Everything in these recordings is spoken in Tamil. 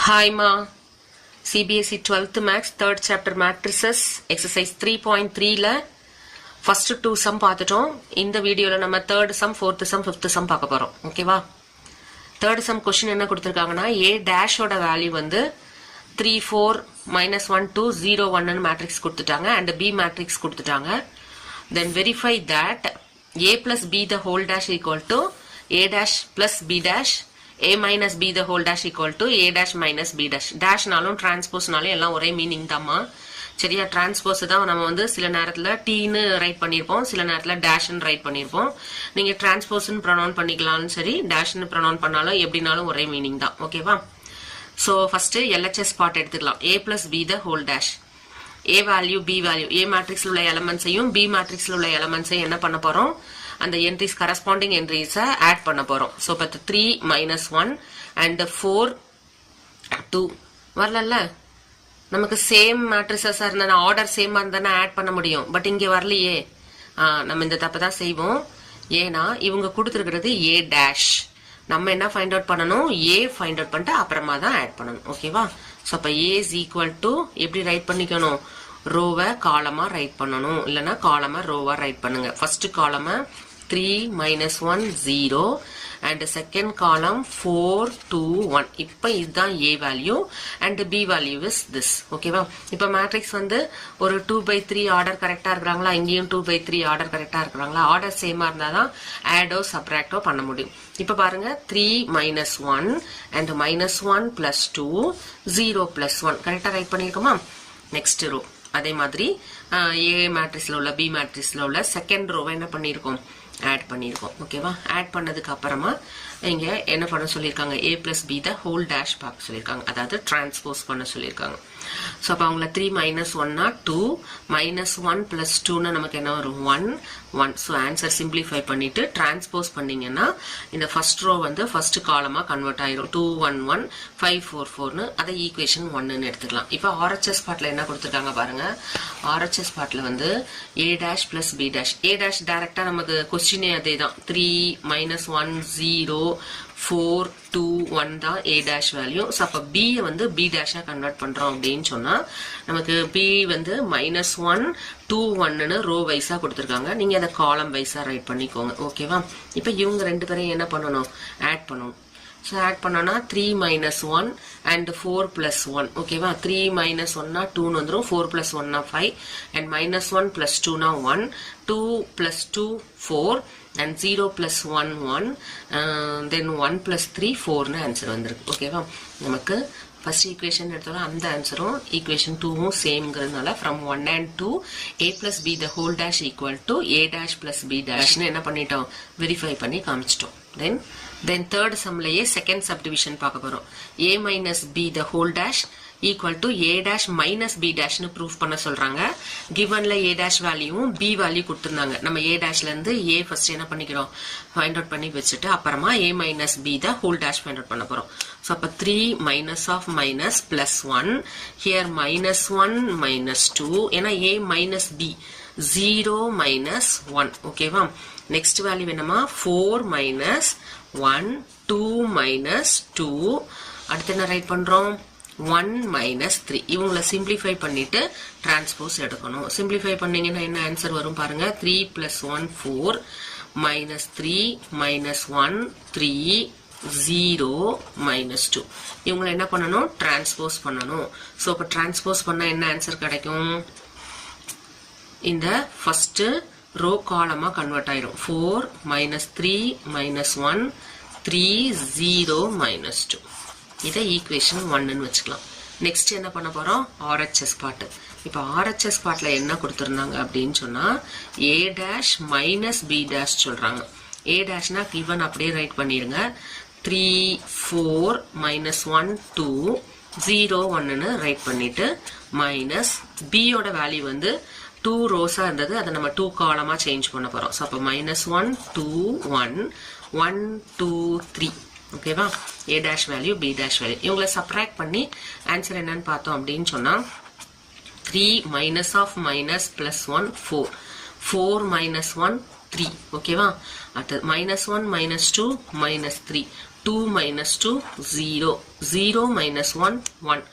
Hi ma, CBSE 12th Maths 3rd chapter matrices exercise 3.3 ல first 2 sum பார்த்துட்டோம். இந்த வீடியோல நம்ம 3rd sum 4th sum 5th sum பார்க்க போறோம். ஓகேவா? 3rd sum question என்ன கொடுத்திருக்காங்கன்னா a dash ஓட வேல்யூ வந்து 3 4 minus 1 2 0 1 ன்னு மேட்ரிக்ஸ் கொடுத்துட்டாங்க and b மேட்ரிக்ஸ் கொடுத்துட்டாங்க. Then verify that a plus b the whole dash equal to a dash plus b dash a minus b the whole dash equal to a dash minus b dash. dash நாலும் transpose நாலும் எல்லாம் ஒரே மீனிங் தாம்மா. சரியா? transpose தான் நம்ம வந்து சில நேரத்துல t ன்னு ரைட் பண்ணிருப்போம், சில நேரத்துல dash ன்னு ரைட் பண்ணிருப்போம். நீங்க transpose ன்னு ப்ரொனவுன் பண்ணிக்கலாம்னு சரி, dash ன்னு ப்ரொனவுன் பண்ணாலும் எப்படினாலும் ஒரே மீனிங் தான். ஓகேவா? சோ ஃபர்ஸ்ட் LHS பார்ட் எடுத்துக்கலாம். a plus b the whole dash. a value b value a மேட்ரிக்ஸ்ல உள்ள எலிமெண்ட்ஸையும் b மேட்ரிக்ஸ்ல உள்ள எலிமெண்ட்ஸையும் என்ன பண்ண போறோம்? அந்த entries corresponding entries add பண்ண போறோம். So but 3 minus 1 and 4 2 வரலல்ல, நமக்கு சேம் மேட்ரிசஸ் இருந்தா ஆர்டர் சேமா இருந்தா ஆட் பண்ண முடியும். பட் இங்க வரலையே. நம்ம இந்த தப்பு தான் செய்வோம். ஏன்னா இவங்க கொடுத்துருக்கிறது a dash. நம்ம என்ன ஃபைண்ட் அவுட் பண்ணணும்? a ஃபைண்ட் அவுட் பண்ணிட்டு அப்புறமா தான் ஆட் பண்ணணும். ஓகேவா? சோ அப்ப a is equal to எப்படி ரைட் பண்ணிக்கணும்? ரோவை காலமா ரைட் பண்ணணும், இல்லனா காலமா ரோவா ரைட் பண்ணுங்க. First column 3 minus 1 0 and second column 4 2 1. இப்ப இதுதான் a value and b value is this. ஓகேவா? இப்ப மேட்ரிக்ஸ் வந்து ஒரு 2/3 ஆர்டர் கரெக்டா இருக்காங்களா? இங்கேயும் 2/3 ஆர்டர் கரெக்டா இருக்காங்களா? ஆர்டர் சேமா இருந்தாதான் ஆடோ சப்ராக்டோ பண்ண முடியும். இப்ப பாருங்க 3 minus 1 and minus 1 plus 2 0 plus 1 கரெக்டா ரைட் பண்ணிருக்கோமா? நெக்ஸ்ட் ரோ அதே மாதிரி a மேட்ரிக்ஸ்ல உள்ள b மேட்ரிக்ஸ்ல உள்ள செகண்ட் ரோவை என்ன பண்ணிருக்கோம்? ஆட் பண்ணிருக்கோம். ஓகேவா? ஆட் பண்ணதுக்கு அப்புறமா இங்க என்ன பண்ண சொல்லிருக்காங்க? a plus b the whole dash பார்க்க சொல்லிருக்காங்க. அதாவது டிரான்ஸ்போஸ் பண்ண சொல்லிருக்காங்க. சோ அப்ப அவங்கள 3 minus 1 னா 2 minus 1 plus 2 னா நமக்கு என்ன வரும்? 1 1. சோ ஆன்சர் சிம்பிளிஃபை பண்ணிட்டு டிரான்ஸ்போஸ் பண்ணீங்கன்னா இந்த ஃபர்ஸ்ட் ரோ வந்து ஃபர்ஸ்ட் காலமா கன்வெர்ட் ஆயிரும். 2 1 1 5 4 4 னு அத ஈக்குவேஷன் 1 ன்னு எடுத்துக்கலாம். இப்போ RHS பார்ட்ல என்ன கொடுத்திருக்காங்க பாருங்க. RHS பார்ட்ல வந்து a dash plus b dash. a dash டைரக்டா நமக்கு क्वेश्चनே அதேதான். 3 minus 1 0 4 2 1 தான் a dash வேல்யூ. சோ அப்ப b வந்து b dash ஆ கன்வெர்ட் பண்றோம் அப்படின்னு சொன்னா நமக்கு b வந்து -1 2 1 ன்னு ரோ வைஸா கொடுத்திருக்காங்க. நீங்க அத காலம் வைஸா ரைட் பண்ணிக்கோங்க. ஓகேவா? இப்போ இவங்க ரெண்டு பேரையும் என்ன பண்ணனும்? ஆட் பண்ணனும். சோ ஆட் பண்ணனா 3 minus 1 and 4 plus 1. ஓகேவா? 3 minus 1 னா 2 ன்னு வந்துரும். 4 plus 1 னா 5 and minus 1 plus 2 னா 1. 2 plus 2 4 and 0 plus 1 1 then 1 plus 3 4 ன்னு ஆன்சர் வந்திருக்கு. ஓகேவா? நமக்கு ஃபர்ஸ்ட் ஈக்குவேஷன் எடுத்தோம்னா அந்த ஆன்சரும் equation 2வும் சேம்ங்கிறதுனால from 1 and 2 a plus b the whole dash equal to a dash plus b dash ன்னு என்ன பண்ணிட்டோம்? வெரிஃபை பண்ணி காமிச்சிட்டோம். then third sumலயே second subdivision பார்க்க போறோம். a minus b the whole dash equal to a dash minus b dash ன்னு ப்ரூஃப் பண்ண சொல்றாங்க. givenல a dash வேல்யூவும் b வேல்யூ கொடுத்திருந்தாங்க. நம்ம a dashல இருந்து a ஃபர்ஸ்ட் என்ன பண்ணிக்கிறோம்? ஃபைண்ட் அவுட் பண்ணி வச்சிட்டு அப்புறமா a minus b the whole dash find out பண்ண போறோம். சோ அப்ப 3 minus of minus plus 1 here minus 1 minus 2 ஏனா a minus b 0 minus 1. ஓகேவா? நெக்ஸ்ட் வேல்யூ என்னமா? 4 minus 1 2 minus 2 அடுத்து என்ன ரைட் பண்றோம்? 1 minus 3. இவங்கள சிம்பிளிஃபை பண்ணிட்டு டிரான்ஸ்போஸ் எடுக்கணும். சிம்பிளிஃபை பண்ணீங்கன்னா என்ன ஆன்சர் வரும் பாருங்க. 3 plus 1 4 minus 3 minus 1 3 0 minus 2. இவங்கள என்ன பண்ணணும்? டிரான்ஸ்போஸ் பண்ணணும். சோ அப்ப டிரான்ஸ்போஸ் பண்ணா என்ன ஆன்சர் கிடைக்கும்? இந்த ஃபர்ஸ்ட் ரோ காலமா கன்வெர்ட் ஆயிரும். 4 minus 3 minus 1 3 0 minus 2. இத ஈக்குவேஷன் 1 ன்னு வச்சுக்கலாம். நெக்ஸ்ட் என்ன பண்ண போறோம்? RHS part. இப்போ RHS பார்ட்ல என்ன கொடுத்திருந்தாங்க அப்படின்னு சொன்னா a dash minus b dash சொல்றாங்க. a dashனா given அப்படியே ரைட் பண்ணிருங்க. 3 4 minus 1 2 0 1 ன்னு ரைட் பண்ணிட்டு மைனஸ் b யோட வேல்யூ வந்து 2 ரோஸா இருந்தது, அதை நம்ம 2 காலமா சேஞ்ச் பண்ண போறோம். சோ அப்ப -1 2 1 1 2 3. ஓகேவா? a dash value b dash value இவங்களை சப்ட்ராக்ட் பண்ணி ஆன்சர் என்னன்னு பார்த்தோம் அப்படின்னு சொன்னா 3 minus of minus plus 1 4 4 minus 1 3. ஓகேவா? அடுத்து -1 -2 -3 2 minus 2 0 0 minus 1 1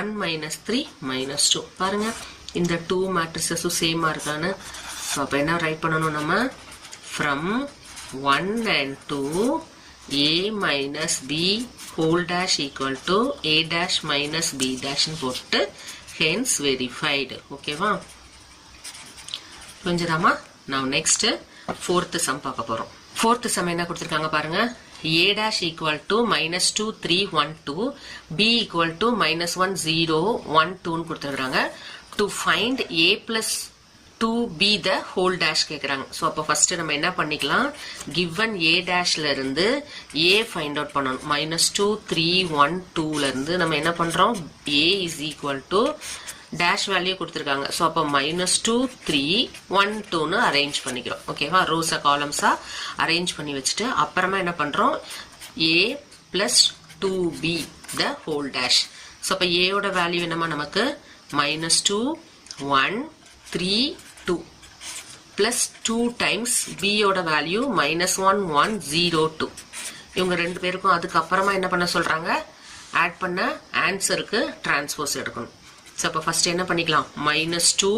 1 minus 3 minus 2 பாருங்க இந்த 2 matrices சேம் இருக்கானு சோ அப்ப என்ன ரைட் பண்ணனும் நம்ம from 1 and 2 a minus b whole dash equal to a dash minus b dash னு போட்டு hence verified ஓகேவா புரிஞ்சதாமா now next fourth sum பார்க்க போறோம் fourth sum என்ன கொடுத்திருக்காங்க பாருங்க a dash equal to minus 2 3 1 2 b equal to minus 1 0 1 2 னு கொடுத்திருக்காங்க to find a plus 2b the whole dash கேக்குறாங்க சோ அப்ப ஃபர்ஸ்ட் நம்ம என்ன பண்ணிக்கலாம் given a dash ல இருந்து a find out பண்ணனும் -2 3 1 2 ல இருந்து நம்ம என்ன பண்றோம் a is equal to dash value கொடுத்திருக்காங்க சோ அப்ப -2 3 1 2 னு அரேஞ்ச் பண்ணிக்கிறோம் ஓகேவா ரோஸ் காலம்ஸா அரேஞ்ச் பண்ணி வச்சிட்டு அப்புறமா என்ன பண்றோம் a plus 2b the whole dash so அப்ப a ஓட வேல்யூ என்னமா நமக்கு -2 1 3 2 plus 2 times b ஓட வேல்யூ -1 1 0 2 இவங்க ரெண்டு பேருக்கும் அதுக்கு அப்புறமா என்ன பண்ண சொல்றாங்க ஆட் பண்ண ஆன்சருக்கு டிரான்ஸ்போஸ் எடுக்கணும் சோ அப்ப ஃபர்ஸ்ட் என்ன பண்ணிக்கலாம் -2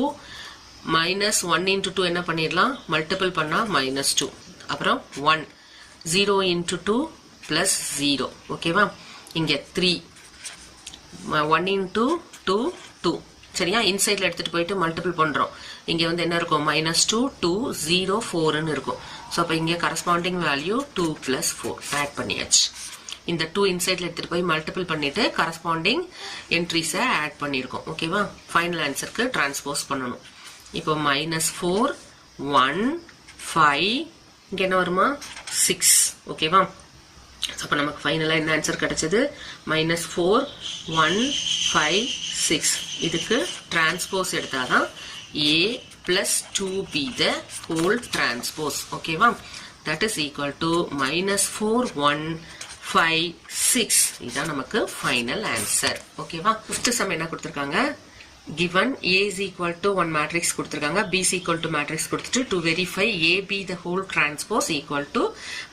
-1 into 2 என்ன பண்ணிரலாம் மல்டிபிள் பண்ணா -2 அப்புறம் 1 0 into 2 plus 0 ஓகேவா இங்க 3 1 into 2 2 சரியா இன்சைட்ல எடுத்துட்டு போயிட்டு மல்டிபிள் பண்றோம் இங்க வந்து என்ன இருக்கும் -2 2 0 4 ன்னு இருக்கும் சோ அப்ப இங்க கரஸ்பாண்டிங் வேல்யூ 2 plus 4 ஆட் பண்ணியாச்சு இந்த 2 இன்சைட்ல எடுத்துட்டு போய் மல்டிபிள் பண்ணிட்டு கரஸ்பாண்டிங் என்ட்ரிஸ் ஆட் பண்ணிருக்கோம் ஓகேவா ஃபைனல் ஆன்சருக்கு டிரான்ஸ்போஸ் பண்ணனும் இப்போ -4 1 5 இங்க என்ன வருமா 6 ஓகேவா அப்ப நமக்கு ஃபைனலா என்ன ஆன்சர் கிடைச்சது -4 1 5 6 இதுக்கு transpose எடுத்தாதான் a plus 2b the whole transpose ஓகேவா that is equal to -4 1 5 6 இதான் நமக்கு ஃபைனல் ஆன்சர் ஓகேவா ஃபிஃப்த் சம் என்ன கொடுத்திருக்காங்க given a is equal to 1 matrix கொடுத்திருக்காங்க b is equal to matrix கொடுத்துட்டு to verify a b the whole transpose equal to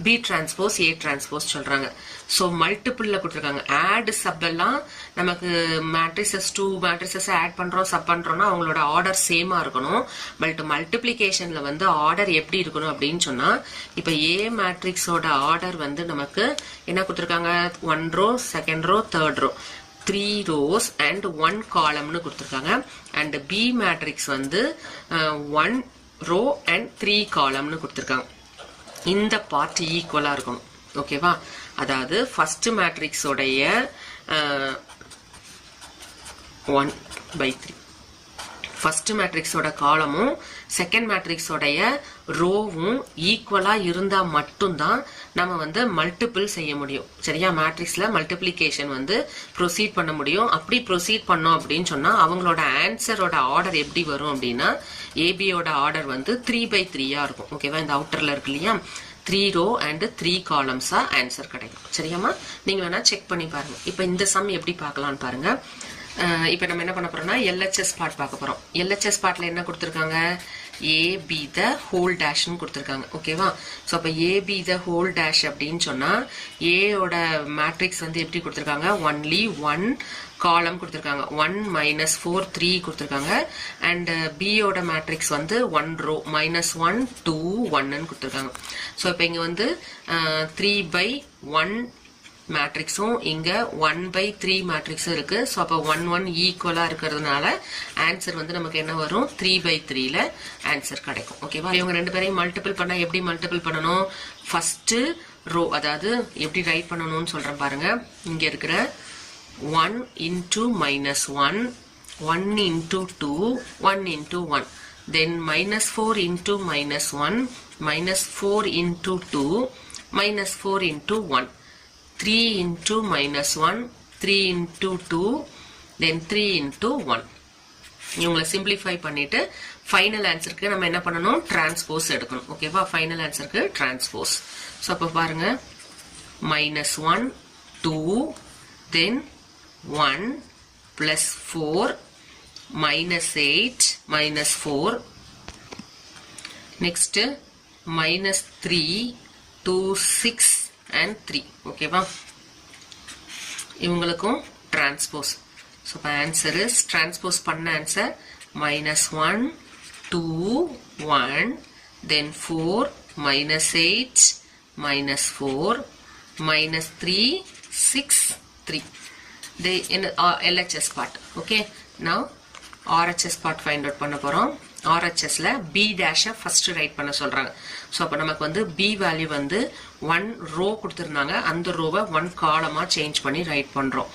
b transpose a transpose சொல்றாங்க so multiple ல கொடுத்திருக்காங்க add sub எல்லாம் நமக்கு matrices 2 matrices add பண்றோம் sub பண்றோம்னா அவங்களோட ஆர்டர் சேமா இருக்கணும் பட் மல்டிப்ளிகேஷன்ல வந்து ஆர்டர் எப்படி இருக்கணும் அப்படினு சொன்னா இப்போ a matrix ஓட ஆர்டர் வந்து நமக்கு என்ன கொடுத்திருக்காங்க 1 row second row third row 3 rows and 1 column னு கொடுத்திருக்காங்க and B matrix வந்து 1 row and 3 column னு கொடுத்திருக்காங்க இந்த பார்ட் ஈக்குவலா இருக்கும் ஓகேவா அதாவது ஃபர்ஸ்ட் மேட்ரிக்ஸ் உடைய 1/3 ஃபர்ஸ்ட் மேட்ரிக்ஸோட காலமும் செகண்ட் மேட்ரிக்ஸோடைய ரோவும் ஈக்குவலா இருந்தா மட்டும்தான் நம்ம வந்து மல்டிபிள் செய்ய முடியும் சரியா மேட்ரிக்ஸ்ல மல்டிப்ளிகேஷன் வந்து ப்ரொசீட் பண்ண முடியும் அப்படி ப்ரொசீட் பண்ணோம் அப்படின்னு சொன்னா அவங்களோட ஆன்சரோட ஆர்டர் எப்படி வரும் அப்படின்னா ஏபியோட ஆர்டர் வந்து 3/3 இருக்கும் ஓகேவா இந்த அவுட்டர்ல இருக்கு இல்லையா 3 row and 3 columns ஆன்சர் கிடைக்கும் சரியாமா நீங்க வேணா செக் பண்ணி பாருங்க இப்போ இந்த சம் எப்படி பார்க்கலாம்னு பாருங்க இப்போ நம்ம என்ன பண்ண போறோம்னா LHS பார்ட் பார்க்க போறோம் LHS பார்ட்ல என்ன கொடுத்திருக்காங்க AB the whole dash னு கொடுத்திருக்காங்க ஓகேவா சோ அப்ப AB the whole dash அப்படினு சொன்னா A ஓட மேட்ரிக்ஸ் வந்து எப்படி கொடுத்திருக்காங்க only 1 காலம் கொடுத்திருக்காங்க 1 -4 3 கொடுத்திருக்காங்க and B ஓட மேட்ரிக்ஸ் வந்து 1 row -1 2 1 ன்னு கொடுத்திருக்காங்க சோ இப்போ இங்க வந்து 3/1 மேட்ரிக்ஸும் இங்க 1/3 மேட்ரிக்ஸும் இருக்கு சோ அப்ப 1 1 ஈக்குவலா இருக்கிறதுனால ஆன்சர் வந்து நமக்கு என்ன வரும் 3/3 ல ஆன்சர் கிடைக்கும் ஓகேவா இவங்க ரெண்டு பேரையும் மல்டிபிள் பண்ணா எப்படி மல்டிபிள் பண்ணனும் ஃபர்ஸ்ட் ரோ அதாவது எப்படி ரைட் பண்ணனும்னு சொல்றேன் பாருங்க இங்க இருக்கிற 1 into -1 1 into 2 1 into 1 then -4 into -1 -4 into 2 -4 into 1 3 into -1 3 into 2 then 3 into 1 இவங்களை சிம்பிளிஃபை பண்ணிட்டு ஃபைனல் ஆன்சருக்கு நம்ம என்ன பண்ணணும் டிரான்ஸ்போஸ் எடுக்கணும் ஓகேவா ஃபைனல் ஆன்சருக்கு டிரான்ஸ்போஸ் சோ அப்ப பாருங்க -1 2 then 1 plus 4 -8 -4 next -3 2 6 and 3. ஓகேவா? இவங்களுக்கும் transpose. So, the answer is transpose பண்ண answer minus 1, 2, 1, then 4, minus 8, minus 4, minus 3, 6, 3. They in LHS part. Okay. Now, RHS part find out பண்ண போறோம். RHS ல B dash first write பண்ண சொல்றாங்க. So, அப்ப நமக்கு வந்து B value வந்து 1 row கொடுத்திருந்தாங்க. அந்த ரோவை 1 column change பண்ணி write பண்றோம்.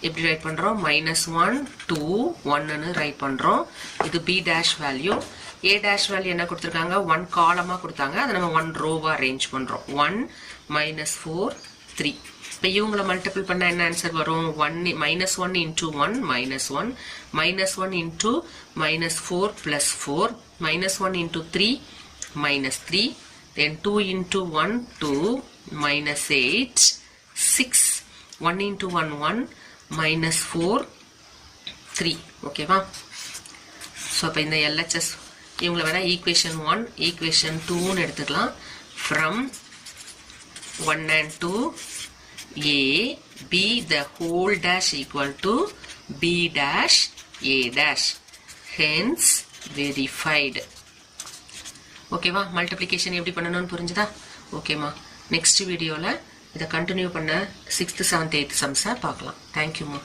எப்படி write பண்றோம்? minus 1, 2, 1 ன்னு write பண்றோம். இது B dash value. A dash value என்ன கொடுத்திருக்காங்க? 1 column கொடுத்தாங்க. அதை நம்ம 1 row arrange பண்றோம். 1, minus 4, 3. இப்போ இவங்களை மல்டிபிள் பண்ணா என்ன ஆன்சர் வரும்? 1 minus 1 into 1 minus 1 minus 1 into minus 4 plus 4 minus 1 into 3 minus 3 then 2 into 1 2 minus 8 6 1 into 1 1 minus 4 3. ஓகேவா? ஸோ அப்போ இந்த LHS இவங்களை வேணா ஈக்குவேஷன் 1 ஈக்குவேஷன் 2ன்னு எடுத்துக்கலாம். From 1 and 2 A B the whole dash equal to B dash A dash. Hence verified. ஓகேவா? மல்டிப்ளிகேஷன் எப்படி பண்ணணும்னு புரிஞ்சுதா? ஓகேமா? நெக்ஸ்ட் வீடியோவில் இதை கண்டினியூ பண்ண 6th 7th 8th சம்ஸை பார்க்கலாம். தேங்க்யூமா.